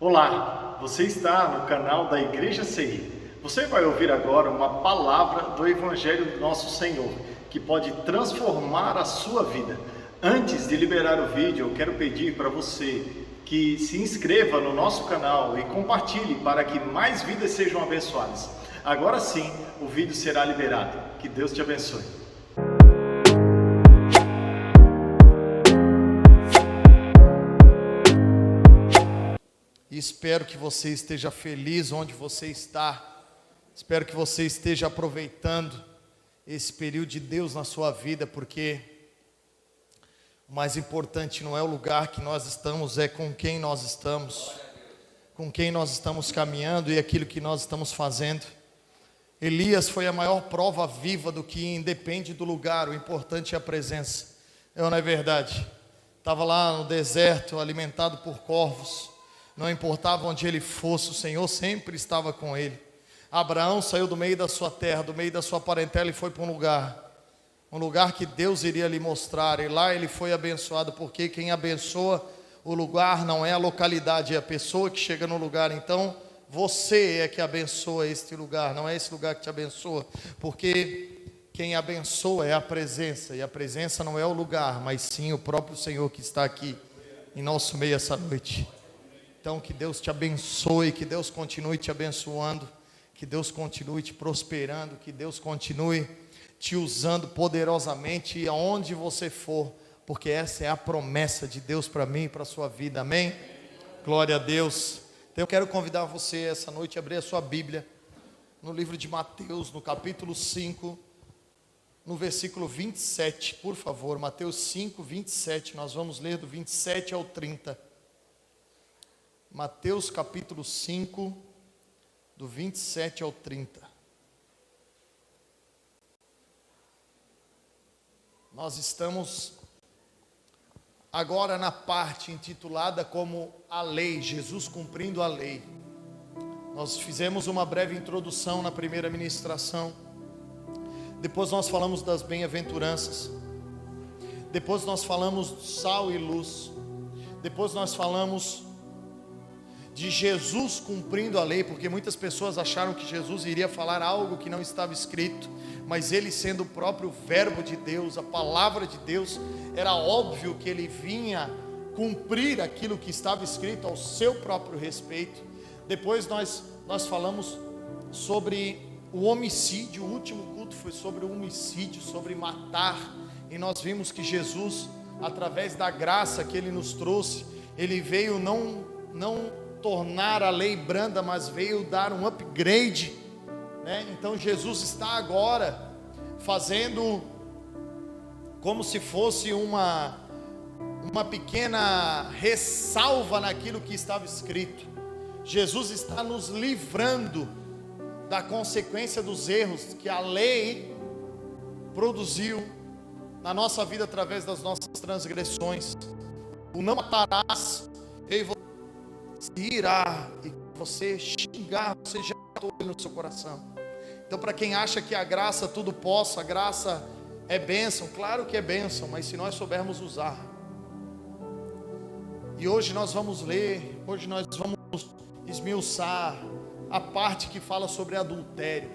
Olá, você está no canal da Igreja CI. Você vai ouvir agora uma palavra do Evangelho do nosso Senhor, que pode transformar a sua vida. Antes de liberar o vídeo, eu quero pedir para você que se inscreva no nosso canal e compartilhe para que mais vidas sejam abençoadas. Agora sim, o vídeo será liberado. Que Deus te abençoe. E espero que você esteja feliz onde você está. Espero que você esteja aproveitando esse período de Deus na sua vida, porque o mais importante não é o lugar que nós estamos, é com quem nós estamos, com quem nós estamos caminhando e aquilo que nós estamos fazendo. Elias foi a maior prova viva do que independe do lugar, o importante é a presença. Não é verdade? Estava lá no deserto, alimentado por corvos. Não importava onde ele fosse, o Senhor sempre estava com ele. Abraão saiu do meio da sua terra, do meio da sua parentela e foi para um lugar que Deus iria lhe mostrar. E lá ele foi abençoado, porque quem abençoa o lugar não é a localidade, é a pessoa que chega no lugar. Então você é que abençoa este lugar, não é esse lugar que te abençoa, porque quem abençoa é a presença, e a presença não é o lugar, mas sim o próprio Senhor que está aqui em nosso meio essa noite. Então que Deus te abençoe, que Deus continue te abençoando, que Deus continue te prosperando, que Deus continue te usando poderosamente aonde você for, porque essa é a promessa de Deus para mim e para a sua vida, amém? Glória a Deus. Então eu quero convidar você essa noite a abrir a sua Bíblia no livro de Mateus, no capítulo 5, no versículo 27, por favor. Mateus 5, 27, nós vamos ler do 27 ao 30. Mateus capítulo 5, do 27 ao 30. Nós estamos agora na parte intitulada como a lei, Jesus cumprindo a lei. Nós fizemos uma breve introdução na primeira ministração. Depois nós falamos das bem-aventuranças. Depois nós falamos do sal e luz. Depois nós falamos de Jesus cumprindo a lei, porque muitas pessoas acharam que Jesus iria falar algo que não estava escrito, mas ele, sendo o próprio verbo de Deus, a palavra de Deus, era óbvio que ele vinha cumprir aquilo que estava escrito ao seu próprio respeito. Depois nós falamos sobre o homicídio. O último culto foi sobre o homicídio, sobre matar, e nós vimos que Jesus, através da graça que ele nos trouxe, ele veio não tornar a lei branda, mas veio dar um upgrade, né? Então Jesus está agora fazendo como se fosse uma pequena ressalva naquilo que estava escrito. Jesus está nos livrando da consequência dos erros que a lei produziu na nossa vida através das nossas transgressões. O não matarás veio se irá e você xingar, você já matou ele no seu coração. Então, para quem acha que a graça tudo possa, a graça é bênção, claro que é bênção, mas se nós soubermos usar. E hoje nós vamos ler, hoje nós vamos esmiuçar a parte que fala sobre adultério.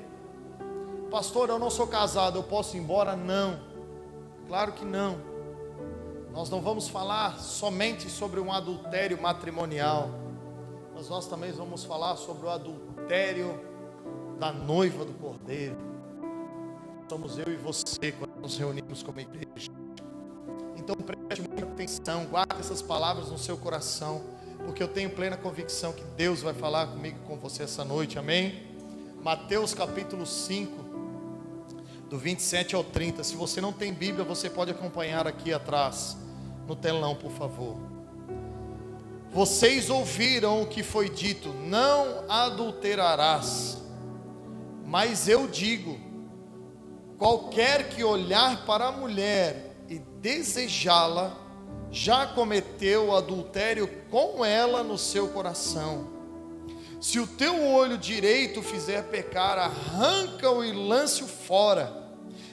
Pastor, eu não sou casado, eu posso ir embora? Não, claro que não. Nós não vamos falar somente sobre um adultério matrimonial, mas nós também vamos falar sobre o adultério da noiva do Cordeiro. Somos eu e você quando nos reunimos como igreja. Então preste muita atenção, guarde essas palavras no seu coração, porque eu tenho plena convicção que Deus vai falar comigo e com você essa noite, amém? Mateus capítulo 5, do 27 ao 30. Se você não tem Bíblia, você pode acompanhar aqui atrás, no telão, por favor. Vocês ouviram o que foi dito: não adulterarás. Mas eu digo: qualquer que olhar para a mulher e desejá-la, já cometeu adultério com ela no seu coração. Se o teu olho direito fizer pecar, arranca-o e lance-o fora.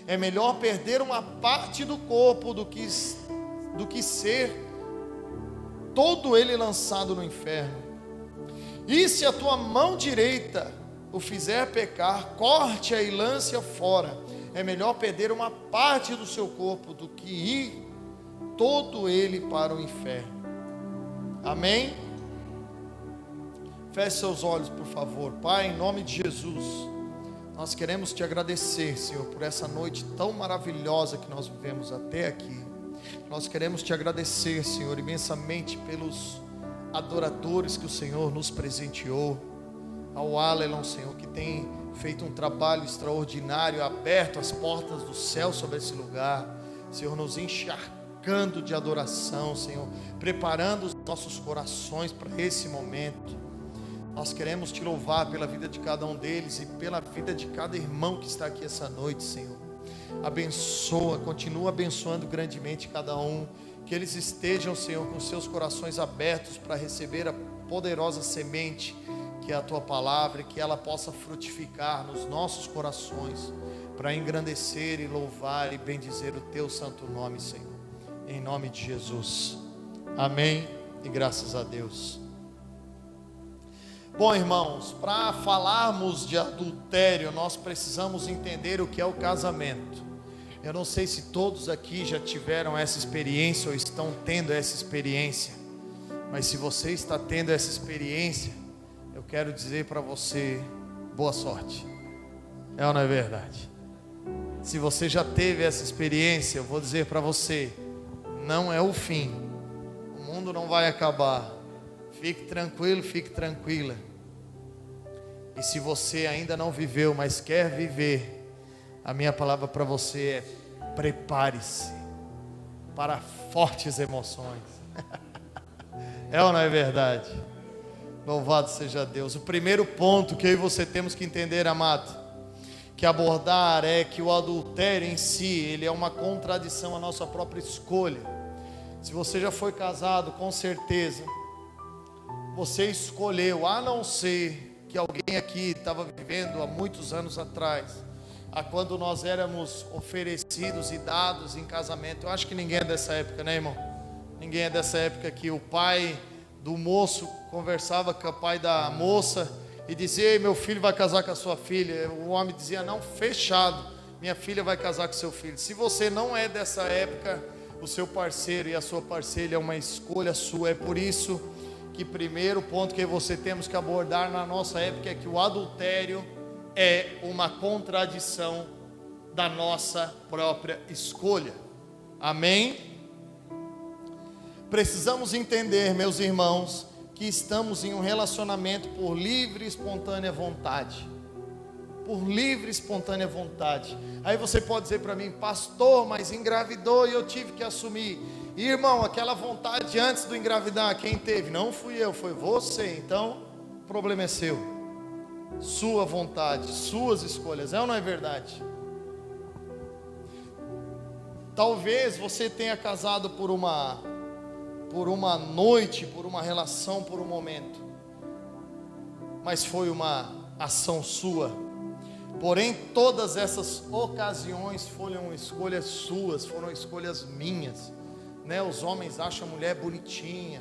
É melhor perder uma parte do corpo do que ser todo ele lançado no inferno. E se a tua mão direita o fizer pecar, corte-a e lance-a fora. É melhor perder uma parte do seu corpo do que ir todo ele para o inferno. Amém? Feche seus olhos, por favor. Pai, em nome de Jesus, nós queremos te agradecer, Senhor, por essa noite tão maravilhosa que nós vivemos até aqui. Nós queremos te agradecer, Senhor, imensamente pelos adoradores que o Senhor nos presenteou. Ao Alelon, Senhor, que tem feito um trabalho extraordinário, aberto as portas do céu sobre esse lugar, Senhor, nos encharcando de adoração, Senhor, preparando os nossos corações para esse momento. Nós queremos te louvar pela vida de cada um deles e pela vida de cada irmão que está aqui essa noite, Senhor. Abençoa, continua abençoando grandemente cada um, que eles estejam, Senhor, com seus corações abertos para receber a poderosa semente que é a tua palavra, e que ela possa frutificar nos nossos corações, para engrandecer e louvar e bendizer o teu santo nome, Senhor, em nome de Jesus. Amém e graças a Deus. Bom, irmãos, para falarmos de adultério, nós precisamos entender o que é o casamento. Eu não sei se todos aqui já tiveram essa experiência ou estão tendo essa experiência, mas se você está tendo essa experiência, eu quero dizer para você, boa sorte. É ou não é verdade? Se você já teve essa experiência, eu vou dizer para você, não é o fim. O mundo não vai acabar. Fique tranquilo, fique tranquila. E se você ainda não viveu, mas quer viver, a minha palavra para você é: prepare-se para fortes emoções. É ou não é verdade? Louvado seja Deus. O primeiro ponto que eu e você temos que entender, amado, que abordar, é que o adultério em si, ele é uma contradição à nossa própria escolha. Se você já foi casado, com certeza você escolheu, a não ser que alguém aqui estava vivendo há muitos anos atrás, a quando nós éramos oferecidos e dados em casamento. Eu acho que ninguém é dessa época, né, irmão? Ninguém é dessa época que o pai do moço conversava com o pai da moça e dizia: ei, meu filho vai casar com a sua filha. O homem dizia: não, fechado, minha filha vai casar com seu filho. Se você não é dessa época, o seu parceiro e a sua parceira é uma escolha sua. É por isso que primeiro ponto que você temos que abordar na nossa época é que o adultério é uma contradição da nossa própria escolha. Amém? Precisamos entender, meus irmãos, que estamos em um relacionamento por livre e espontânea vontade. Por livre e espontânea vontade. Aí você pode dizer para mim: pastor, mas engravidou e eu tive que assumir. Irmão, aquela vontade antes do engravidar, quem teve? Não fui eu, foi você. Então, o problema é seu. Sua vontade, suas escolhas. É ou não é verdade? Talvez você tenha casado por uma noite, por uma relação, por um momento, mas foi uma ação sua. Porém, todas essas ocasiões foram escolhas suas, foram escolhas minhas, né? Os homens acham a mulher bonitinha,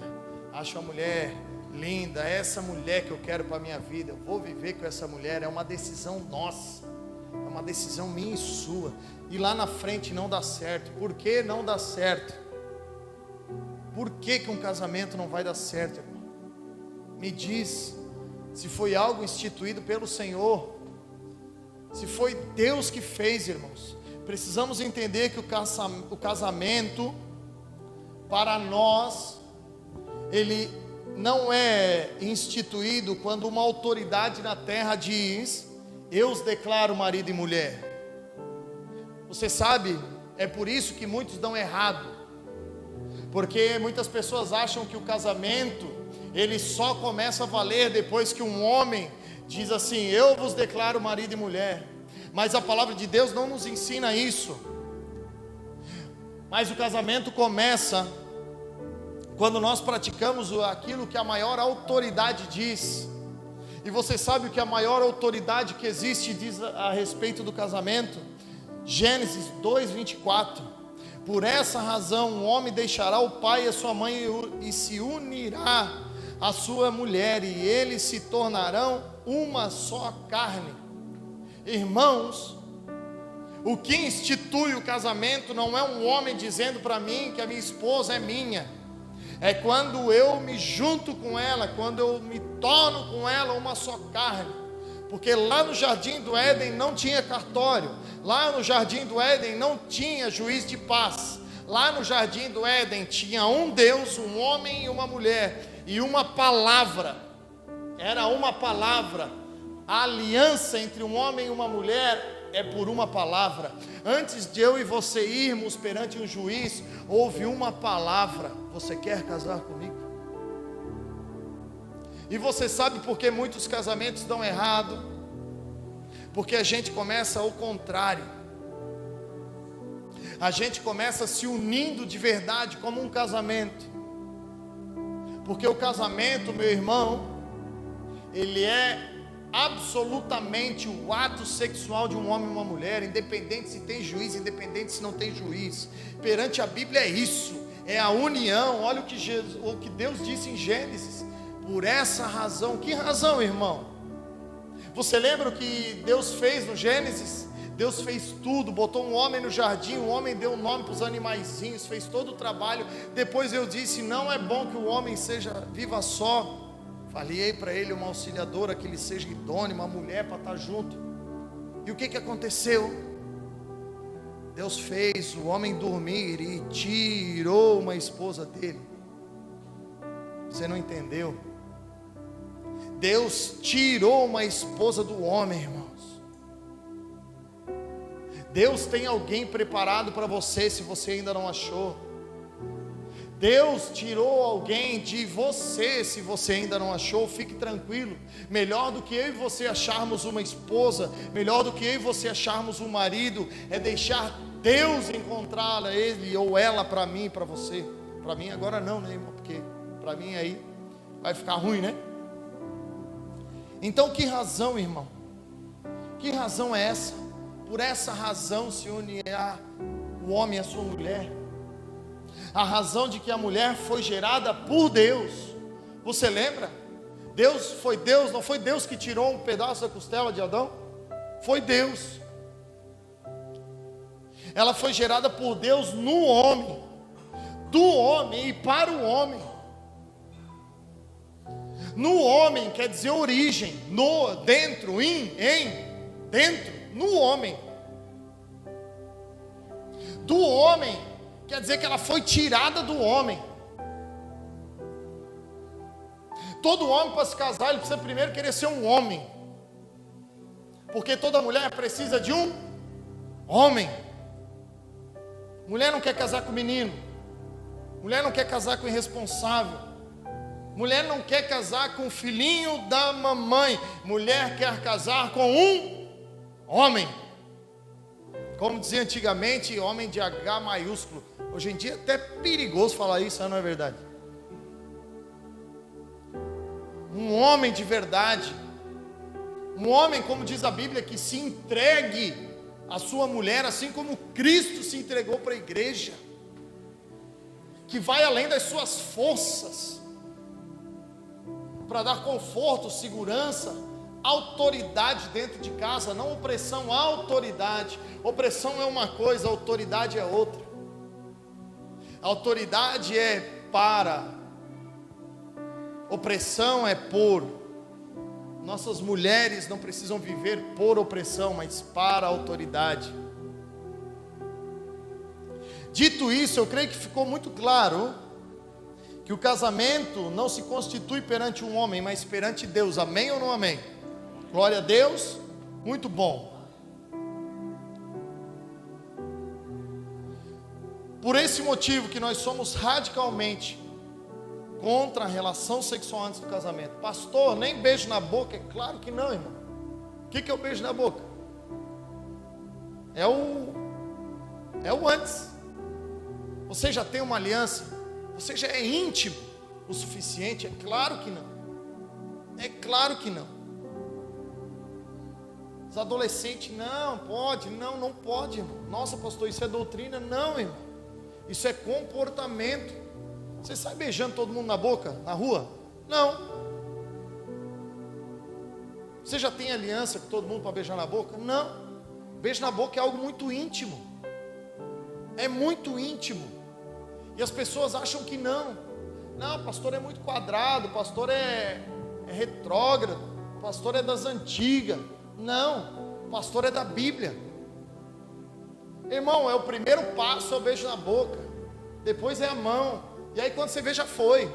acham a mulher linda, é essa mulher que eu quero para a minha vida, eu vou viver com essa mulher. É uma decisão nossa, é uma decisão minha e sua, e lá na frente não dá certo. Por que não dá certo? Por que um casamento não vai dar certo, irmão? Me diz, se foi algo instituído pelo Senhor, se foi Deus que fez, irmãos. Precisamos entender que o casamento, para nós, ele não é instituído quando uma autoridade na terra diz: eu os declaro marido e mulher. Você sabe, é por isso que muitos dão errado. Porque muitas pessoas acham que o casamento, ele só começa a valer depois que um homem diz assim: eu vos declaro marido e mulher. Mas a palavra de Deus não nos ensina isso. Mas o casamento começa quando nós praticamos aquilo que a maior autoridade diz. E você sabe o que a maior autoridade que existe diz a respeito do casamento? Gênesis 2:24. Por essa razão o homem deixará o pai e a sua mãe e se unirá a sua mulher, e eles se tornarão uma só carne. Irmãos, o que institui o casamento não é um homem dizendo para mim que a minha esposa é minha. É quando eu me junto com ela, quando eu me torno com ela uma só carne. Porque lá no Jardim do Éden não tinha cartório. Lá no Jardim do Éden não tinha juiz de paz. Lá no Jardim do Éden tinha um Deus, um homem e uma mulher. E uma palavra. Era uma palavra. A aliança entre um homem e uma mulher é por uma palavra. Antes de eu e você irmos perante um juiz, houve uma palavra: você quer casar comigo? E você sabe por que muitos casamentos dão errado? Porque a gente começa ao contrário. A gente começa se unindo de verdade como um casamento. Porque o casamento, meu irmão, ele é absolutamente o ato sexual de um homem e uma mulher, independente se tem juiz, independente se não tem juiz. Perante a Bíblia é isso, é a união. Olha o que Deus disse em Gênesis. Por essa razão. Que razão, irmão? Você lembra o que Deus fez no Gênesis? Deus fez tudo, botou um homem no jardim, o homem deu um nome para os animaizinhos, fez todo o trabalho. Depois eu disse: não é bom que o homem viva só. Falei para ele uma auxiliadora, que ele seja idôneo, uma mulher para estar junto. E o que aconteceu? Deus fez o homem dormir e tirou uma esposa dele. Você não entendeu? Deus tirou uma esposa do homem, irmãos. Deus tem alguém preparado para você, se você ainda não achou. Deus tirou alguém de você, se você ainda não achou. Fique tranquilo. Melhor do que eu e você acharmos uma esposa, melhor do que eu e você acharmos um marido, é deixar Deus encontrá-la, ele ou ela, para mim e para você. Para mim agora não, né, irmão? Porque para mim aí vai ficar ruim, né? Então que razão, irmão? Que razão é essa? Por essa razão se unirá o homem e a sua mulher. A razão de que a mulher foi gerada por Deus. Você lembra? Não foi Deus que tirou um pedaço da costela de Adão? Foi Deus. Ela foi gerada por Deus no homem, do homem e para o homem. No homem quer dizer origem, no, dentro, dentro, no homem. Do homem quer dizer que ela foi tirada do homem. Todo homem, para se casar, ele precisa primeiro querer ser um homem. Porque toda mulher precisa de um homem. Mulher não quer casar com menino. Mulher não quer casar com irresponsável. Mulher não quer casar com o filhinho da mamãe. Mulher quer casar com um homem. Como dizia antigamente, homem de H maiúsculo. Hoje em dia é até perigoso falar isso, não é verdade? Um homem de verdade. Um homem, como diz a Bíblia, que se entregue à sua mulher, assim como Cristo se entregou para a igreja. Que vai além das suas forças, para dar conforto, segurança, autoridade dentro de casa. Não opressão, autoridade. Opressão é uma coisa, autoridade é outra. Autoridade é para, opressão é por. Nossas mulheres não precisam viver por opressão, mas para a autoridade. Dito isso, eu creio que ficou muito claro que o casamento não se constitui perante um homem, mas perante Deus. Amém ou não amém? Glória a Deus, muito bom. Por esse motivo que nós somos radicalmente contra a relação sexual antes do casamento. Pastor, nem beijo na boca? É claro que não, irmão. O que é o beijo na boca? É o antes. Você já tem uma aliança? Você já é íntimo o suficiente? É claro que não. É claro que não. Os adolescentes, não pode, não pode, irmão. Nossa, pastor, isso é doutrina? Não, irmão. Isso é comportamento. Você sai beijando todo mundo na boca, na rua? Não. Você já tem aliança com todo mundo para beijar na boca? Não. Beijo na boca é algo muito íntimo. É muito íntimo. E as pessoas acham que não. Não, pastor é muito quadrado, pastor é retrógrado, pastor é das antigas. Não, pastor é da Bíblia. Irmão, é o primeiro passo, é o beijo na boca. Depois é a mão. E aí quando você vê, já foi.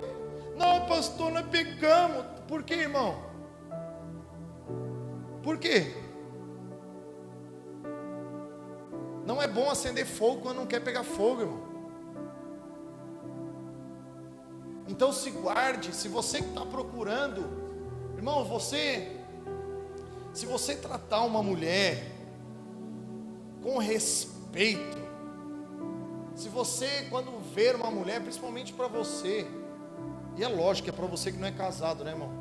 Não, pastor, nós pecamos. Por quê, irmão? Por quê? Não é bom acender fogo quando não quer pegar fogo, irmão. Então se guarde. Se você que está procurando, irmão, se você tratar uma mulher com respeito, se você, quando ver uma mulher, principalmente para você, e é lógico que é para você que não é casado, né, irmão?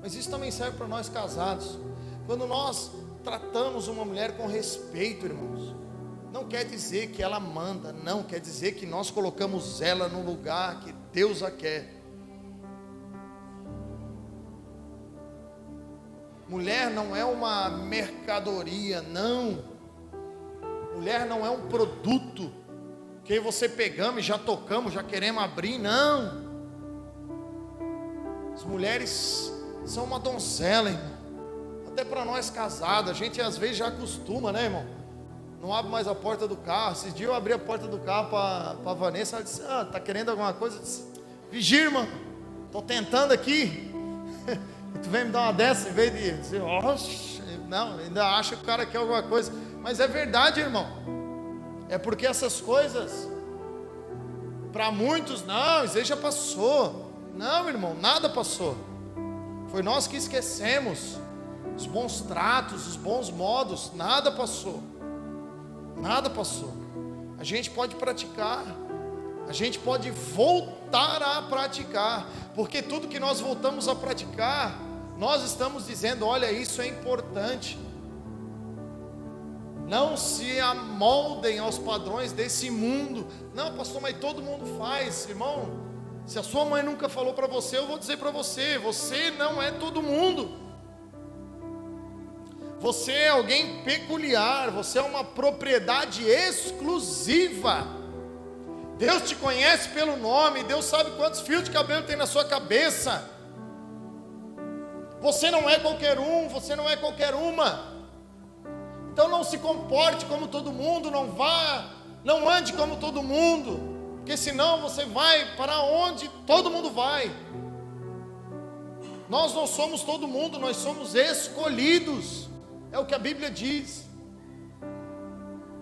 Mas isso também serve para nós casados. Quando nós tratamos uma mulher com respeito, irmãos, não quer dizer que ela manda, não, quer dizer que nós colocamos ela no lugar que Deus a quer. Mulher não é uma mercadoria, não. Mulher não é um produto que você pegamos e já tocamos, já queremos abrir, não. As mulheres são uma donzela, irmão. Até para nós casados, a gente às vezes já acostuma, né, irmão? Não abre mais a porta do carro. Esses dias eu abri a porta do carro para a Vanessa. Ela disse: tá querendo alguma coisa? Eu disse: vigia, irmão, estou tentando aqui. E tu vem me dar uma dessa em vez de dizer: não, ainda acha que o cara quer alguma coisa. Mas é verdade, irmão. É porque essas coisas, para muitos, não, isso aí já passou. Não, irmão, nada passou. Foi nós que esquecemos. Os bons tratos, os bons modos, nada passou. Nada passou. A gente pode praticar, a gente pode voltar a praticar, porque tudo que nós voltamos a praticar, nós estamos dizendo: olha, isso é importante. Não se amoldem aos padrões desse mundo. Não, pastor, mas todo mundo faz. Irmão, se a sua mãe nunca falou para você, eu vou dizer para você: você não é todo mundo. Você é alguém peculiar, você é uma propriedade exclusiva. Deus te conhece pelo nome, Deus sabe quantos fios de cabelo tem na sua cabeça. Você não é qualquer um, você não é qualquer uma. Então não se comporte como todo mundo, não ande como todo mundo, porque senão você vai para onde todo mundo vai. Nós não somos todo mundo, nós somos escolhidos. É o que a Bíblia diz.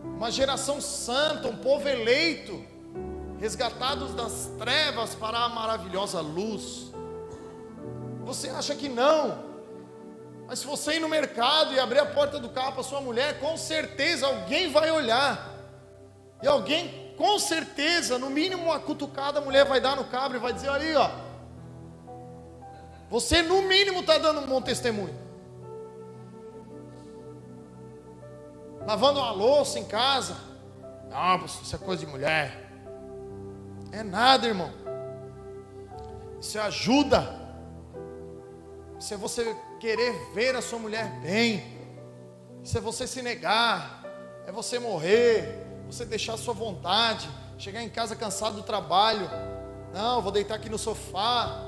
Uma geração santa, um povo eleito, resgatados das trevas para a maravilhosa luz. Você acha que não? Mas se você ir no mercado e abrir a porta do carro para sua mulher, com certeza alguém vai olhar. E alguém, com certeza, no mínimo uma cutucada a mulher vai dar no cabra e vai dizer: ali, ó, você no mínimo está dando um bom testemunho. Lavando uma louça em casa, não, isso é coisa de mulher. É nada, irmão. Isso é ajuda. Isso é você querer ver a sua mulher bem. Isso é você se negar. É você morrer. Você deixar a sua vontade. Chegar em casa cansado do trabalho. Não, vou deitar aqui no sofá.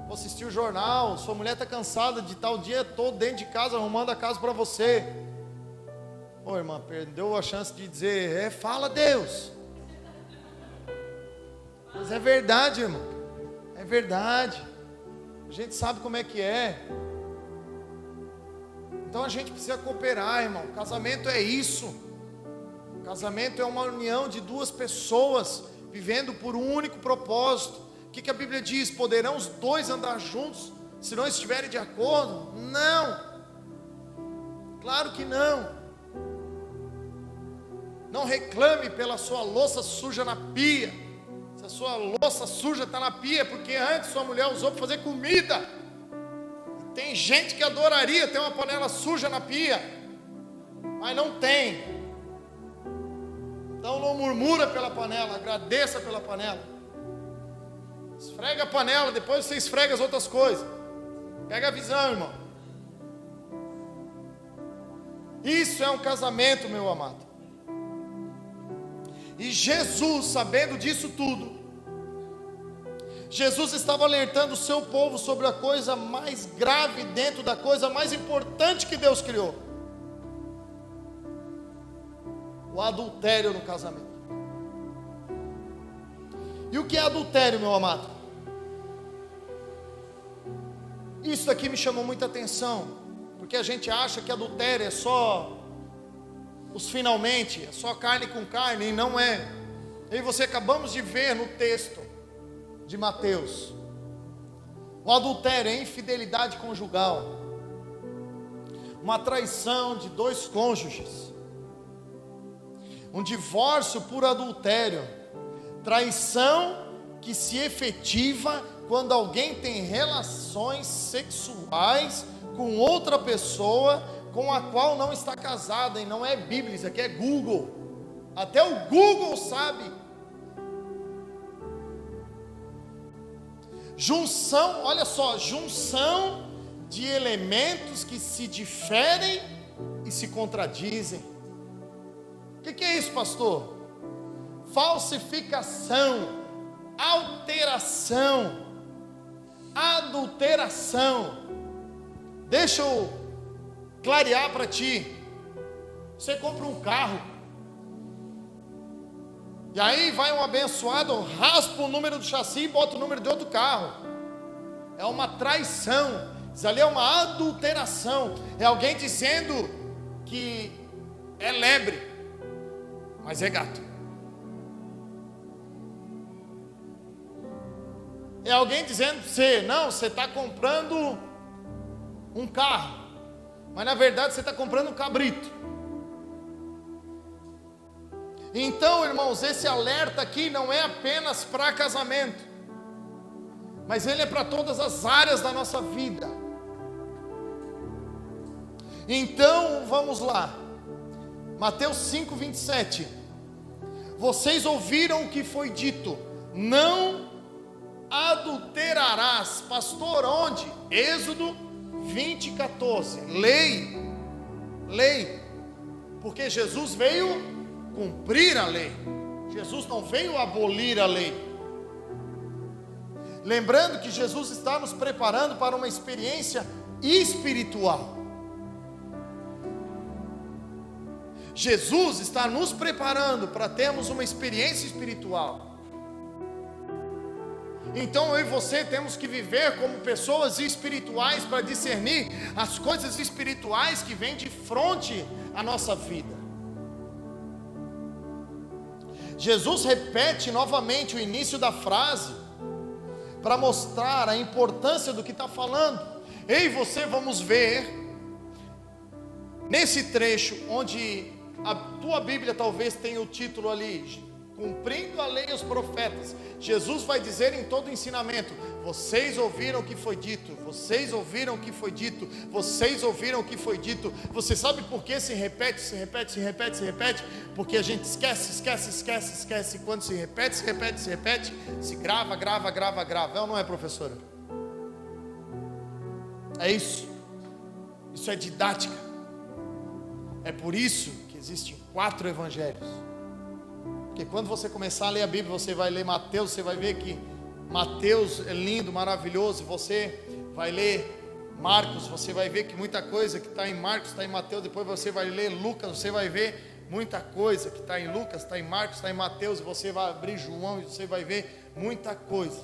Vou assistir o jornal. Sua mulher está cansada de estar o dia todo dentro de casa, arrumando a casa para você. Ô, irmã, perdeu a chance de dizer: fala, Deus. Mas é verdade, irmão. É verdade. A gente sabe como é que é. Então a gente precisa cooperar, irmão. Casamento é isso. Casamento é uma união de duas pessoas vivendo por um único propósito. O que a Bíblia diz? Poderão os dois andar juntos se não estiverem de acordo? Não. Claro que não. Não reclame pela sua louça suja na pia. Se a sua louça suja está na pia, é porque antes sua mulher usou para fazer comida. Tem gente que adoraria ter uma panela suja na pia, mas não tem. Então não murmura pela panela, agradeça pela panela. Esfrega a panela, depois você esfrega as outras coisas. Pega a visão, irmão. Isso é um casamento, meu amado. E Jesus, sabendo disso tudo, Jesus estava alertando o seu povo sobre a coisa mais grave dentro da coisa mais importante que Deus criou: o adultério no casamento. E o que é adultério, meu amado? Isso aqui me chamou muita atenção, porque a gente acha que adultério é só os finalmente, é só carne com carne, e não é. E você acabamos de ver no texto de Mateus, o adultério é infidelidade conjugal, uma traição de dois cônjuges, um divórcio por adultério, traição que se efetiva quando alguém tem relações sexuais com outra pessoa com a qual não está casada. E não é Bíblia, isso aqui é Google. Até o Google sabe. Junção, olha só, junção de elementos que se diferem e se contradizem. O que é isso, pastor? Falsificação, alteração, adulteração. Deixa eu clarear para ti. Você compra um carro, e aí vai um abençoado, raspa o número do chassi e bota o número de outro carro. É uma traição. Isso ali é uma adulteração. É alguém dizendo que é lebre, mas é gato. É alguém dizendo para você: não, você está comprando um carro, mas na verdade você está comprando um cabrito. Então, irmãos, esse alerta aqui não é apenas para casamento, mas ele é para todas as áreas da nossa vida. Então, vamos lá, Mateus 5:27. Vocês ouviram o que foi dito: não adulterarás. Pastor, onde? Êxodo 20:14. Lei, porque Jesus veio cumprir a lei. Jesus não veio abolir a lei. Lembrando que Jesus está nos preparando para uma experiência espiritual. Jesus está nos preparando para termos uma experiência espiritual. Então eu e você temos que viver como pessoas espirituais para discernir as coisas espirituais que vêm de frente à nossa vida. Jesus repete novamente o início da frase para mostrar a importância do que está falando. Eu e você vamos ver nesse trecho onde a tua Bíblia talvez tenha o título ali: cumprindo a lei e os profetas. Jesus vai dizer em todo o ensinamento: vocês ouviram o que foi dito, vocês ouviram o que foi dito, vocês ouviram o que foi dito. Você sabe por que se repete? Porque a gente esquece. Quando se repete, se grava. É ou não é, professora? É isso. Isso é didática. É por isso que existem 4 evangelhos. Porque quando você começar a ler a Bíblia, você vai ler Mateus, você vai ver que Mateus é lindo, maravilhoso. Você vai ler Marcos, você vai ver que muita coisa que está em Marcos está em Mateus. Depois você vai ler Lucas, você vai ver muita coisa que está em Lucas, está em Marcos, está em Mateus. E você vai abrir João e você vai ver muita coisa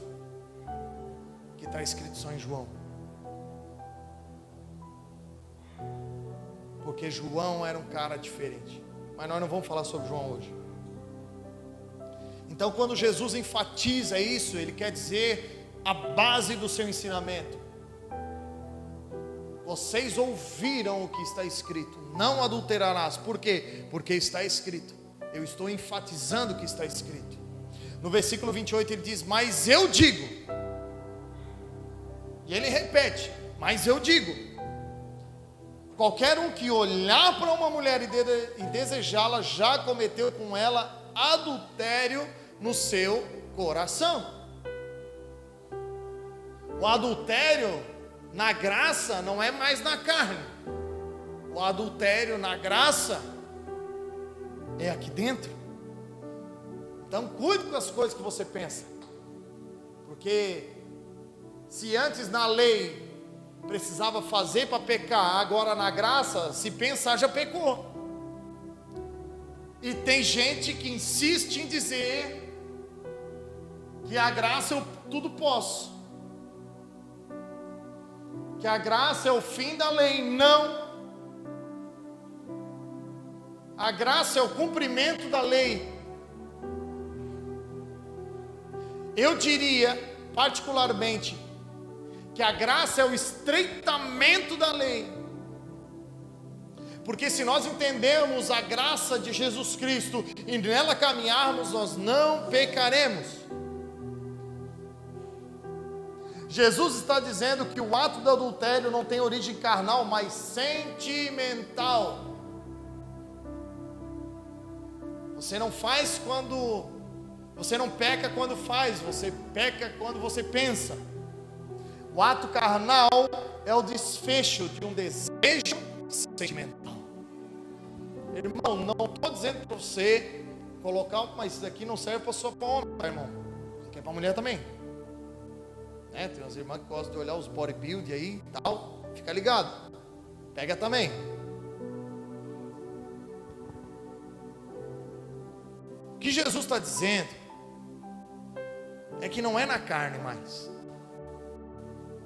que está escrito só em João. Porque João era um cara diferente. Mas nós não vamos falar sobre João hoje. Então, quando Jesus enfatiza isso, ele quer dizer a base do seu ensinamento. Vocês ouviram o que está escrito: não adulterarás. Por quê? Porque está escrito. Eu estou enfatizando o que está escrito. No versículo 28 ele diz: mas eu digo. E ele repete: mas eu digo, qualquer um que olhar para uma mulher e desejá-la, já cometeu com ela adultério no seu coração. O adultério na graça não é mais na carne. O adultério na graça é aqui dentro. Então cuide com as coisas que você pensa. Porque se antes na lei precisava fazer para pecar, agora na graça, se pensar já pecou. E tem gente que insiste em dizer que a graça eu tudo posso. Que a graça é o fim da lei. Não. A graça é o cumprimento da lei. Eu diria, particularmente, que a graça é o estreitamento da lei. Porque se nós entendermos a graça de Jesus Cristo e nela caminharmos, nós não pecaremos. Jesus está dizendo que o ato do adultério não tem origem carnal, mas sentimental. Você não faz quando... Você não peca quando faz, você peca quando você pensa. O ato carnal é o desfecho de um desejo sentimental. Irmão, não estou dizendo para você colocar, mas isso aqui não serve só para homem, tá, irmão? Isso aqui é para mulher também. Tem umas irmãs que gostam de olhar os bodybuilding aí e tal. Fica ligado. Pega também. O que Jesus está dizendo é que não é na carne mais.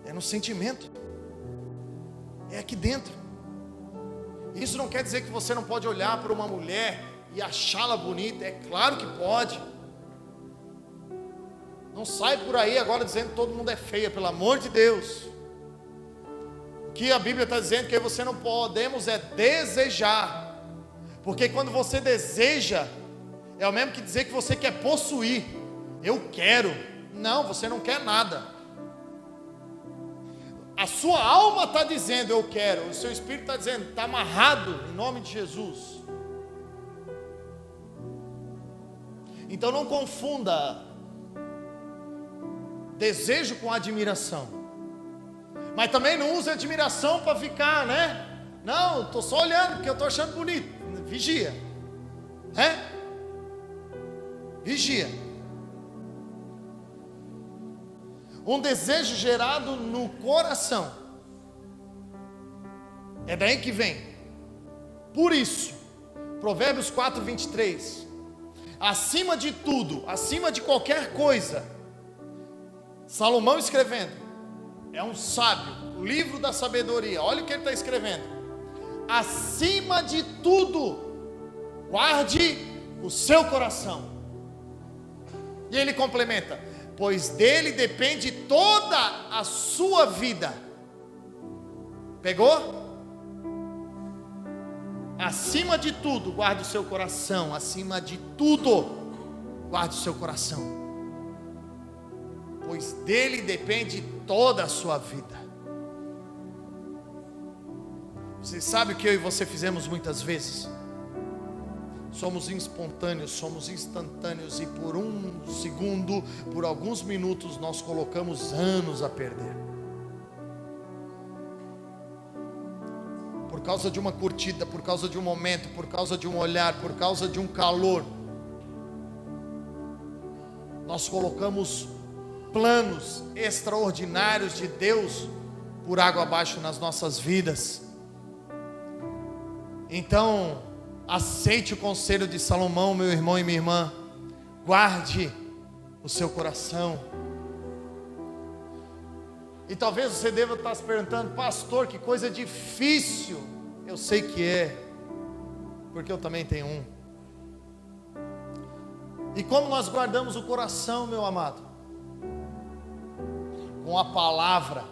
É no sentimento. É aqui dentro. Isso não quer dizer que você não pode olhar para uma mulher e achá-la bonita. É claro que pode. Não sai por aí agora dizendo que todo mundo é feia, pelo amor de Deus. O que a Bíblia está dizendo que você não podemos é desejar. Porque quando você deseja, é o mesmo que dizer que você quer possuir. Eu quero. Não, você não quer nada. A sua alma está dizendo eu quero. O seu espírito está dizendo, está amarrado em nome de Jesus. Então não confunda desejo com admiração. Mas também não use admiração para ficar, né? Não, estou só olhando porque eu estou achando bonito. Vigia. Vigia. Um desejo gerado no coração. É daí que vem. Por isso, Provérbios 4, 23. Acima de tudo, acima de qualquer coisa, Salomão escrevendo, é um sábio, o livro da sabedoria, olha o que ele está escrevendo. Acima de tudo, guarde o seu coração. E ele complementa, pois dele depende toda a sua vida. Pegou? Acima de tudo, guarde o seu coração. Acima de tudo, guarde o seu coração. Pois dele depende toda a sua vida. Você sabe o que eu e você fizemos muitas vezes? Somos espontâneos, somos instantâneos, e por um segundo, por alguns minutos, nós colocamos anos a perder. Por causa de uma curtida, por causa de um momento, por causa de um olhar, por causa de um calor, nós colocamos planos extraordinários de Deus por água abaixo nas nossas vidas. Então, aceite o conselho de Salomão, meu irmão e minha irmã. Guarde o seu coração. E talvez você deva estar se perguntando, pastor, que coisa difícil. Eu sei que é, porque eu também tenho um. E como nós guardamos o coração, meu amado? Com a palavra.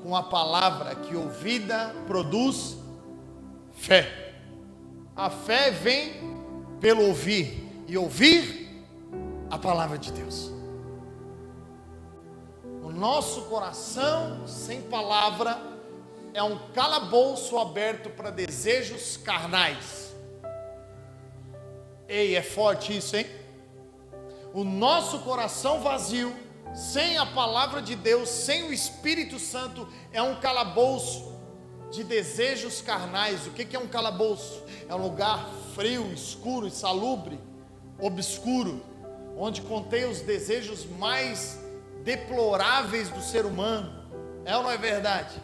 Com a palavra que ouvida produz fé. A fé vem pelo ouvir, e ouvir a palavra de Deus. O nosso coração sem palavra é um calabouço aberto para desejos carnais. Ei, é forte isso, hein? O nosso coração vazio, sem a palavra de Deus, sem o Espírito Santo, é um calabouço de desejos carnais. O que é um calabouço? É um lugar frio, escuro, insalubre, obscuro, onde contém os desejos mais deploráveis do ser humano. É ou não é verdade?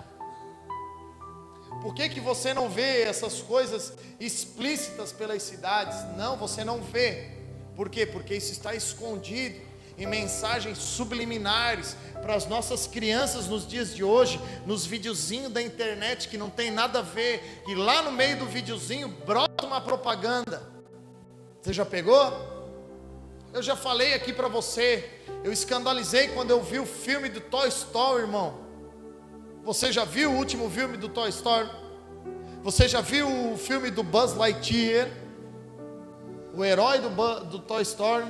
Por que você não vê essas coisas explícitas pelas cidades? Não, você não vê. Por quê? Porque isso está escondido em mensagens subliminares para as nossas crianças nos dias de hoje, nos videozinhos da internet que não tem nada a ver, e lá no meio do videozinho brota uma propaganda. Você já pegou? Eu já falei aqui para você, eu escandalizei quando eu vi o filme do Toy Story, irmão. Você já viu o último filme do Toy Story? Você já viu o filme do Buzz Lightyear? O herói do Toy Story?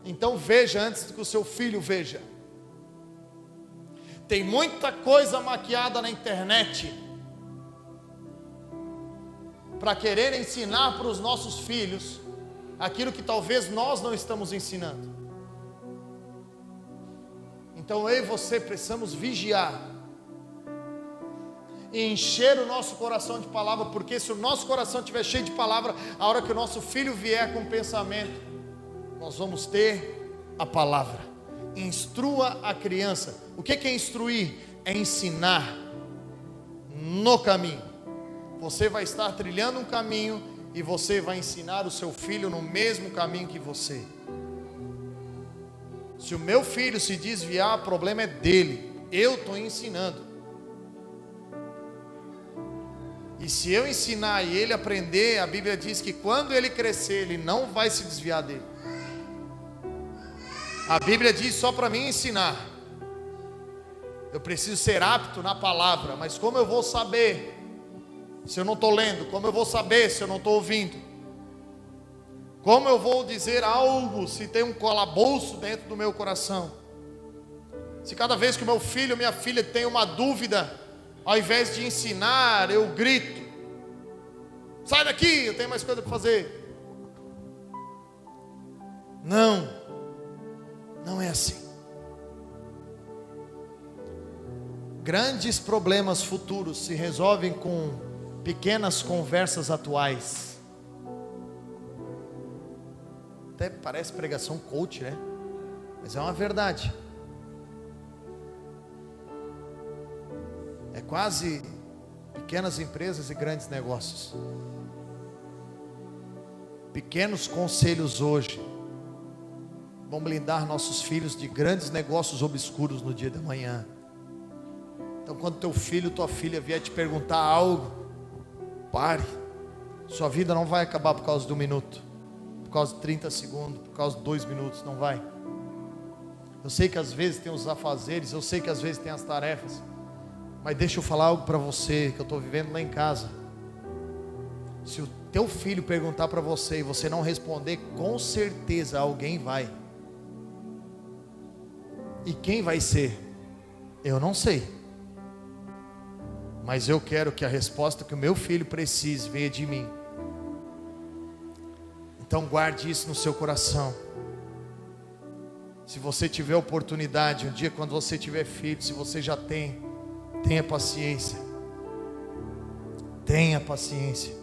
Então veja antes que o seu filho veja. Tem muita coisa maquiada na internet para querer ensinar para os nossos filhos aquilo que talvez nós não estamos ensinando. Então eu e você precisamos vigiar e encher o nosso coração de palavra, porque se o nosso coração estiver cheio de palavra, a hora que o nosso filho vier com pensamento, nós vamos ter a palavra. Instrua a criança. O que é instruir? É ensinar no caminho. Você vai estar trilhando um caminho e você vai ensinar o seu filho no mesmo caminho que você. Se o meu filho se desviar, o problema é dele. Eu estou ensinando. E se eu ensinar e ele aprender, a Bíblia diz que quando ele crescer, ele não vai se desviar dele. A Bíblia diz só para mim ensinar. Eu preciso ser apto na palavra, mas como eu vou saber se eu não estou lendo? Como eu vou saber se eu não estou ouvindo? Como eu vou dizer algo se tem um calabouço dentro do meu coração? Se cada vez que o meu filho ou minha filha tem uma dúvida, ao invés de ensinar, eu grito: sai daqui, eu tenho mais coisa para fazer. Não é assim. Grandes problemas futuros se resolvem com pequenas conversas atuais. Até parece pregação coach, né? Mas é uma verdade. É quase pequenas empresas e grandes negócios. Pequenos conselhos hoje vão blindar nossos filhos de grandes negócios obscuros no dia da manhã. Então quando teu filho, tua filha vier te perguntar algo, pare. Sua vida não vai acabar por causa de 1 minuto, por causa de 30 segundos, por causa de 2 minutos, não vai. Eu sei que às vezes tem os afazeres, eu sei que às vezes tem as tarefas, mas deixa eu falar algo para você, que eu estou vivendo lá em casa. Se o teu filho perguntar para você e você não responder, com certeza alguém vai. E quem vai ser? Eu não sei. Mas eu quero que a resposta que o meu filho precise venha de mim. Então guarde isso no seu coração. Se você tiver oportunidade, um dia quando você tiver filho, se você já tem, tenha paciência. Tenha paciência.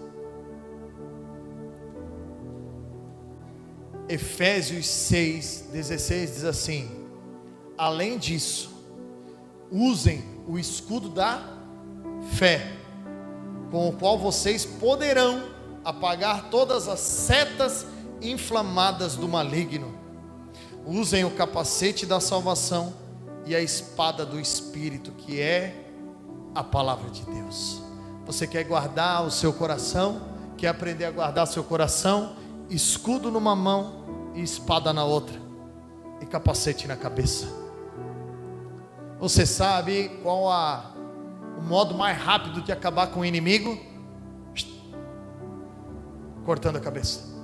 Efésios 6:16 diz assim: além disso, usem o escudo da fé, com o qual vocês poderão apagar todas as setas inflamadas do maligno. Usem o capacete da salvação e a espada do Espírito, que é a palavra de Deus. Você quer guardar o seu coração? Quer aprender a guardar seu coração? Escudo numa mão e espada na outra, e capacete na cabeça. Você sabe qual o modo mais rápido de acabar com o inimigo? Cortando a cabeça.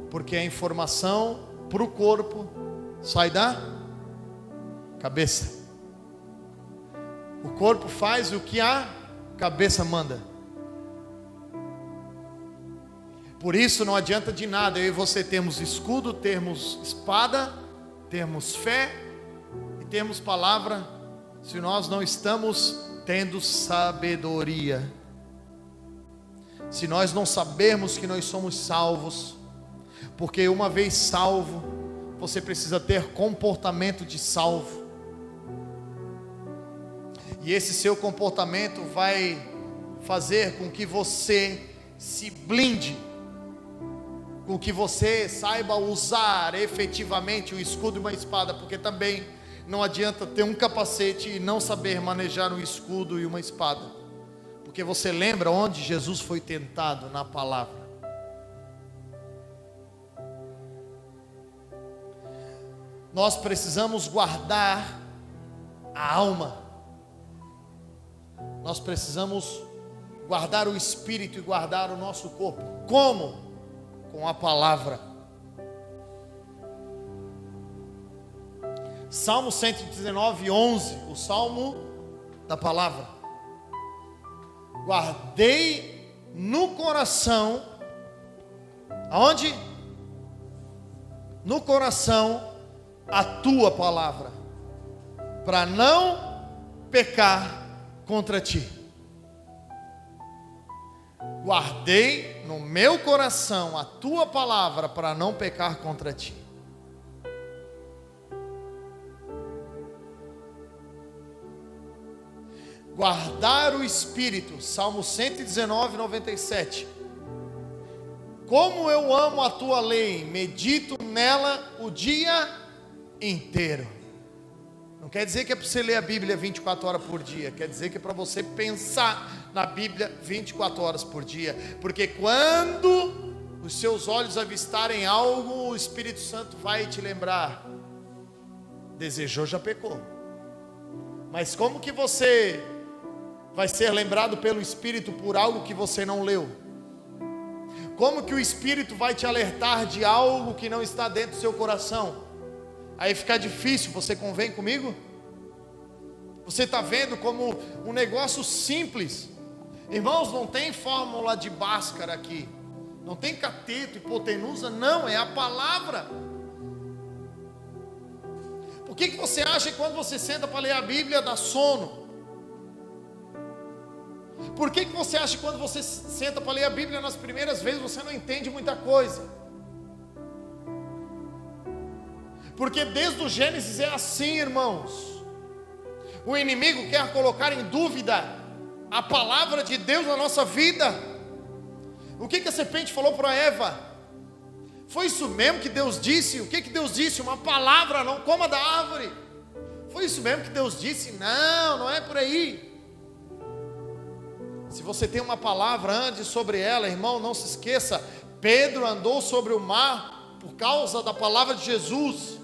Porque a informação para o corpo sai da cabeça. O corpo faz o que a cabeça manda. Por isso não adianta de nada eu e você termos escudo, termos espada, termos fé e termos palavra, se nós não estamos tendo sabedoria. Se nós não sabermos que nós somos salvos, porque uma vez salvo, você precisa ter comportamento de salvo. E esse seu comportamento vai fazer com que você se blinde, com que você saiba usar efetivamente o escudo e uma espada, porque também não adianta ter um capacete e não saber manejar um escudo e uma espada, porque você lembra onde Jesus foi tentado? Na palavra. Nós precisamos guardar a alma, nós precisamos guardar o espírito e guardar o nosso corpo. Como? Com a palavra. Salmo 119, 11, o salmo da palavra. Guardei no coração, aonde? No coração, a tua palavra, para não pecar contra ti. Guardei no meu coração a tua palavra para não pecar contra ti. Guardar o espírito, Salmo 119, 97. Como eu amo a tua lei, medito nela o dia inteiro. Não quer dizer que é para você ler a Bíblia 24 horas por dia, quer dizer que é para você pensar na Bíblia 24 horas por dia, porque quando os seus olhos avistarem algo, o Espírito Santo vai te lembrar: desejou, já pecou. Mas como que você vai ser lembrado pelo Espírito por algo que você não leu? Como que o Espírito vai te alertar de algo que não está dentro do seu coração? Aí fica difícil, você convém comigo? Você está vendo como um negócio simples. Irmãos, não tem fórmula de Bhaskara aqui, não tem cateto, hipotenusa, não, é a palavra. Por que você acha que quando você senta para ler a Bíblia dá sono? Por que você acha que quando você senta para ler a Bíblia nas primeiras vezes você não entende muita coisa? Porque desde o Gênesis é assim, irmãos. O inimigo quer colocar em dúvida a palavra de Deus na nossa vida. O que a serpente falou para Eva? Foi isso mesmo que Deus disse? O que Deus disse? Uma palavra, não coma da árvore. Foi isso mesmo que Deus disse? Não, não é por aí. Se você tem uma palavra, ande sobre ela, irmão, não se esqueça. Pedro andou sobre o mar por causa da palavra de Jesus.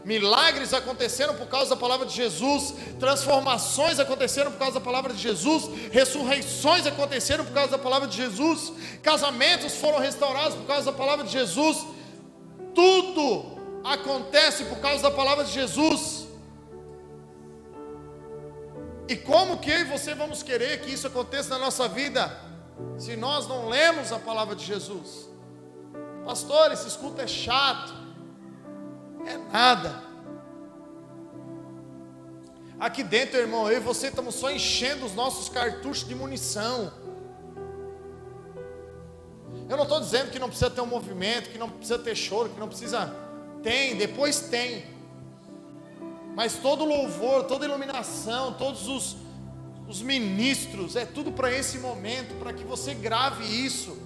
Milagres aconteceram por causa da palavra de Jesus, transformações aconteceram por causa da palavra de Jesus, ressurreições aconteceram por causa da palavra de Jesus, casamentos foram restaurados por causa da palavra de Jesus. Tudo acontece por causa da palavra de Jesus. E como que eu e você vamos querer que isso aconteça na nossa vida se nós não lemos a palavra de Jesus? Pastor, esse culto é chato. É nada. Aqui dentro, irmão, eu e você estamos só enchendo os nossos cartuchos de munição. Eu não estou dizendo que não precisa ter um movimento, que não precisa ter choro, que não precisa. Tem, depois tem. Mas todo louvor, toda iluminação, todos os ministros, é tudo para esse momento, para que você grave isso.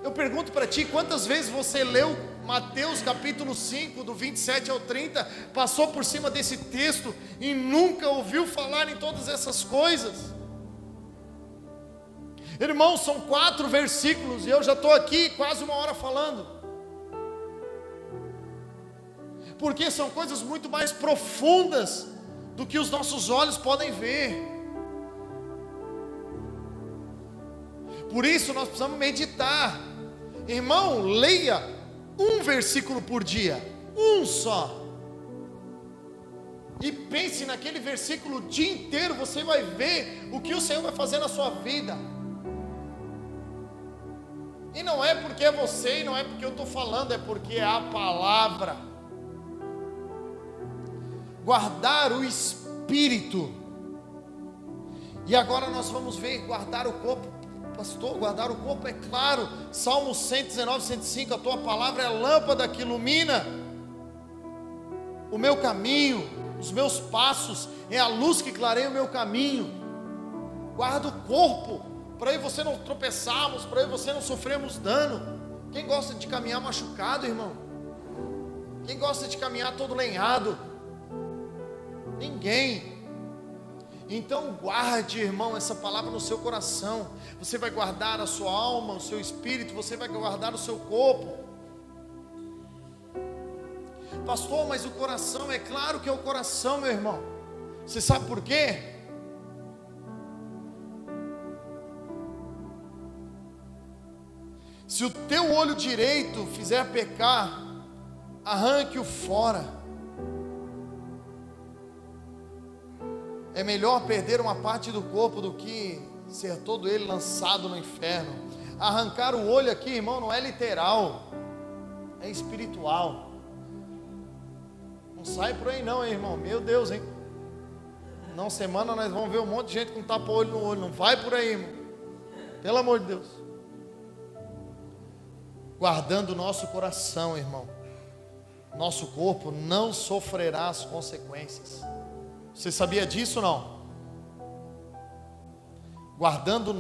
Eu pergunto para ti, quantas vezes você leu Mateus capítulo 5, do 27 ao 30, passou por cima desse texto e nunca ouviu falar em todas essas coisas? Irmãos, são 4 versículos e eu já estou aqui quase 1 hora falando, porque são coisas muito mais profundas do que os nossos olhos podem ver. Por isso nós precisamos meditar. Irmão, leia um versículo por dia, um só, e pense naquele versículo o dia inteiro. Você vai ver o que o Senhor vai fazer na sua vida. E não é porque é você, e não é porque eu estou falando, é porque é a palavra. Guardar o espírito. E agora nós vamos ver guardar o corpo. Pastor, guardar o corpo é claro. Salmo 119, 105, a tua palavra é a lâmpada que ilumina o meu caminho, os meus passos, é a luz que clareia o meu caminho. Guarda o corpo, para aí você não tropeçarmos, para aí você não sofrermos dano. Quem gosta de caminhar machucado, irmão? Quem gosta de caminhar todo lenhado? Ninguém. Então guarde, irmão, essa palavra no seu coração. Você vai guardar a sua alma, o seu espírito, você vai guardar o seu corpo. Pastor, mas o coração, é claro que é o coração, meu irmão. Você sabe por quê? Se o teu olho direito fizer pecar, arranque-o fora. É melhor perder uma parte do corpo do que ser todo ele lançado no inferno. Arrancar o olho aqui, irmão, não é literal, é espiritual. Não sai por aí não, hein, irmão. Meu Deus, hein. Não, semana nós vamos ver um monte de gente com tapa-olho no olho. Não vai por aí, irmão. Pelo amor de Deus. Guardando o nosso coração, irmão, nosso corpo não sofrerá as consequências. Você sabia disso ou não? Guardando o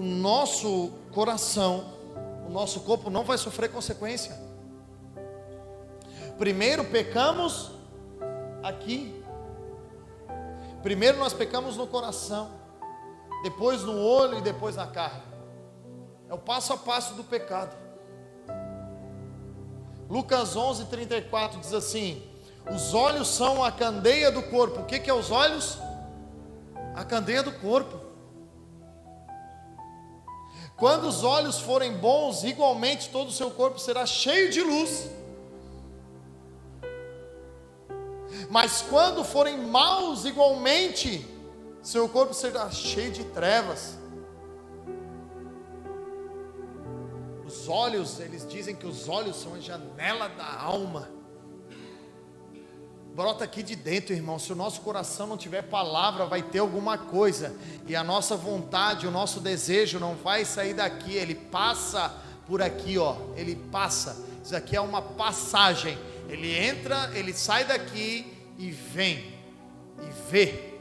nosso coração, o nosso corpo não vai sofrer consequência. Primeiro pecamos aqui. Primeiro nós pecamos no coração, depois no olho e depois na carne. É o passo a passo do pecado. Lucas 11:34 diz assim: os olhos são a candeia do corpo. O que é os olhos? A candeia do corpo. Quando os olhos forem bons, igualmente todo o seu corpo será cheio de luz. Mas quando forem maus, igualmente seu corpo será cheio de trevas. Os olhos, eles dizem que os olhos são a janela da alma. Brota aqui de dentro, irmão. Se o nosso coração não tiver palavra, vai ter alguma coisa. E a nossa vontade, o nosso desejo não vai sair daqui. Ele passa por aqui, ó. Ele passa. Isso aqui é uma passagem. Ele entra, ele sai daqui e vem e vê.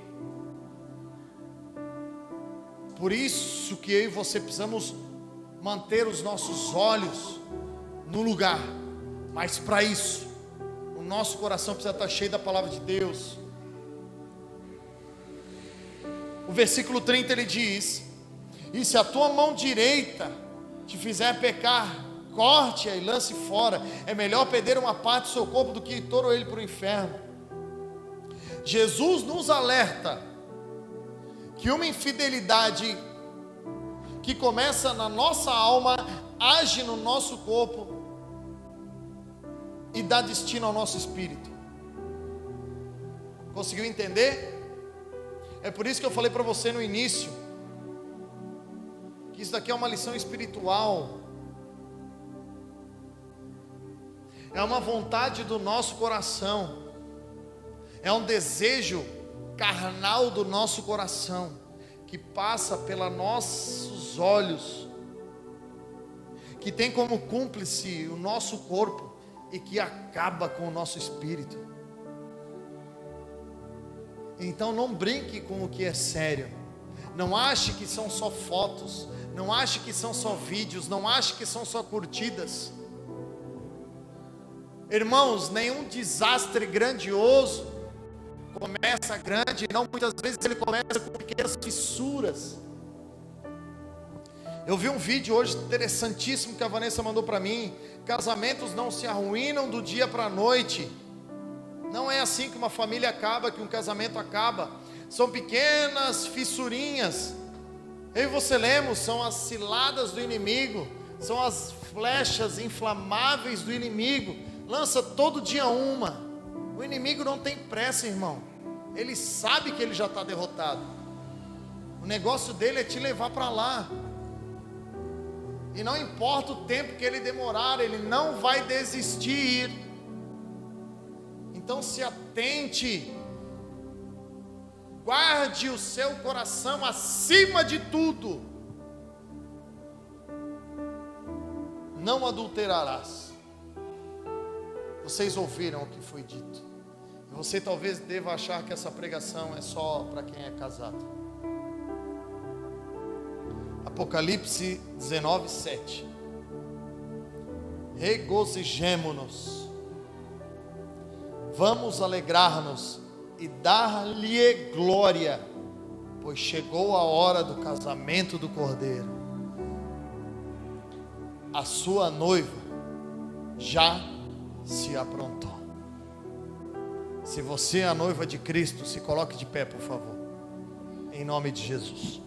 Por isso que eu e você precisamos manter os nossos olhos no lugar. Mas para isso, o nosso coração precisa estar cheio da palavra de Deus. O versículo 30 ele diz: e se a tua mão direita te fizer pecar, corte-a e lance fora. É melhor perder uma parte do seu corpo do que ir todo ele para o inferno. Jesus nos alerta que uma infidelidade que começa na nossa alma, age no nosso corpo e dá destino ao nosso espírito. Conseguiu entender? É por isso que eu falei para você no início que isso daqui é uma lição espiritual. É uma vontade do nosso coração, é um desejo carnal do nosso coração, que passa pelos nossos olhos, que tem como cúmplice o nosso corpo e que acaba com o nosso espírito. Então não brinque com o que é sério. Não ache que são só fotos, não ache que são só vídeos, não ache que são só curtidas. Irmãos, nenhum desastre grandioso começa grande, não, muitas vezes ele começa com pequenas fissuras. Eu vi um vídeo hoje interessantíssimo que a Vanessa mandou para mim. Casamentos não se arruinam do dia para a noite. Não é assim que uma família acaba, que um casamento acaba. São pequenas fissurinhas. Eu e você lemos, são as ciladas do inimigo, são as flechas inflamáveis do inimigo. Lança todo dia uma. O inimigo não tem pressa, irmão. Ele sabe que ele já está derrotado. O negócio dele é te levar para lá. E não importa o tempo que ele demorar, ele não vai desistir. Então se atente, guarde o seu coração acima de tudo. Não adulterarás. Vocês ouviram o que foi dito. Você talvez deva achar que essa pregação é só para quem é casado. Apocalipse 19:7. Regozijemo-nos, vamos alegrar-nos e dar-lhe glória, pois chegou a hora do casamento do Cordeiro. A sua noiva já se aprontou. Se você é a noiva de Cristo, se coloque de pé, por favor, em nome de Jesus.